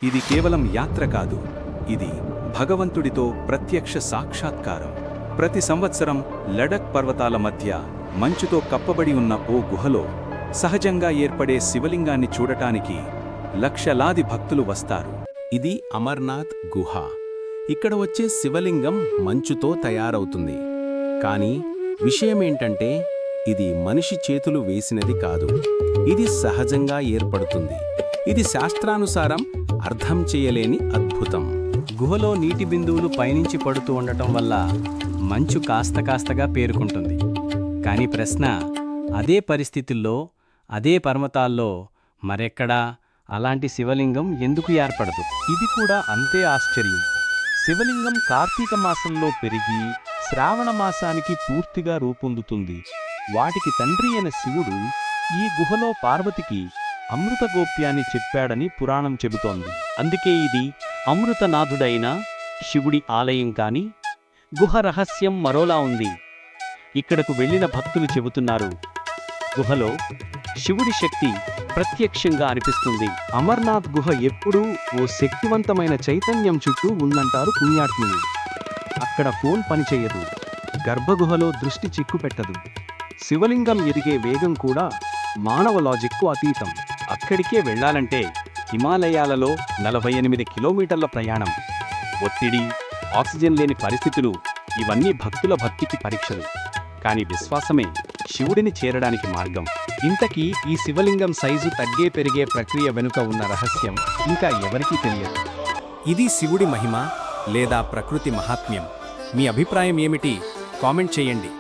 ఇది కేవలం యాత్ర కాదు, ఇది భగవంతుడితో ప్రత్యక్ష సాక్షాత్కారం. ప్రతి సంవత్సరం లడఖ్ పర్వతాల మధ్య మంచుతో కప్పబడి ఉన్న ఓ గుహలో సహజంగా ఏర్పడే శివలింగాన్ని చూడటానికి లక్షలాది భక్తులు వస్తారు. ఇది అమర్నాథ్ గుహ. ఇక్కడ వచ్చే శివలింగం మంచుతో తయారవుతుంది. కానీ విషయమేంటంటే ఇది మనిషి చేతులు వేసినది కాదు. ఇది సహజంగా ఏర్పడుతుంది. ఇది శాస్త్రానుసారం అర్థం చేయలేని అద్భుతం. గుహలో నీటి బిందువులు పైనుంచి పడుతూ ఉండటం వల్ల మంచు కాస్తగా పేరుకుంటుంది. కానీ ప్రశ్న, అదే పరిస్థితుల్లో అదే పర్వతాల్లో మరెక్కడా అలాంటి శివలింగం ఎందుకు ఏర్పడదు? ఇది కూడా అంతే ఆశ్చర్యం. శివలింగం కార్తీక మాసంలో పెరిగి శ్రావణ మాసానికి పూర్తిగా రూపొందుతుంది. వాటికి తండ్రి అయిన శివుడు ఈ గుహలో పార్వతికి అమృతగోప్యాన్ని చెప్పాడని పురాణం చెబుతోంది. అందుకే ఇది అమృతనాథుడైన శివుడి ఆలయం. కాని గుహ రహస్యం మరోలా ఉంది. ఇక్కడకు వెళ్ళిన భక్తులు చెబుతున్నారు, గుహలో శివుడి శక్తి ప్రత్యక్షంగా అనిపిస్తుంది. అమర్నాథ్ గుహ ఎప్పుడూ ఓ శక్తివంతమైన చైతన్యం చుట్టూ ఉందంటారు పుణ్యాత్ములు. అక్కడ ఫోన్ పనిచేయదు, గర్భగుహలో దృష్టి చిక్కుపెట్టదు, శివలింగం ఎదిగే వేగం కూడా మానవ లాజిక్కు అతీతం. అక్కడికే వెళ్ళాలంటే హిమాలయాలలో 48 కిలోమీటర్ల ప్రయాణం, ఒత్తిడి, ఆక్సిజన్ లేని పరిస్థితులు, ఇవన్నీ భక్తుల భక్తికి పరీక్షలు. కాని విశ్వాసమే శివుడిని చేరడానికి మార్గం. ఇంతకీ ఈ శివలింగం సైజు తగ్గే పెరిగే ప్రక్రియ వెనుక ఉన్న రహస్యం ఇంకా ఎవరికీ తెలియదు. ఇది శివుడి మహిమ లేదా ప్రకృతి మహాత్మ్యం? మీ అభిప్రాయం ఏమిటి? కామెంట్ చేయండి.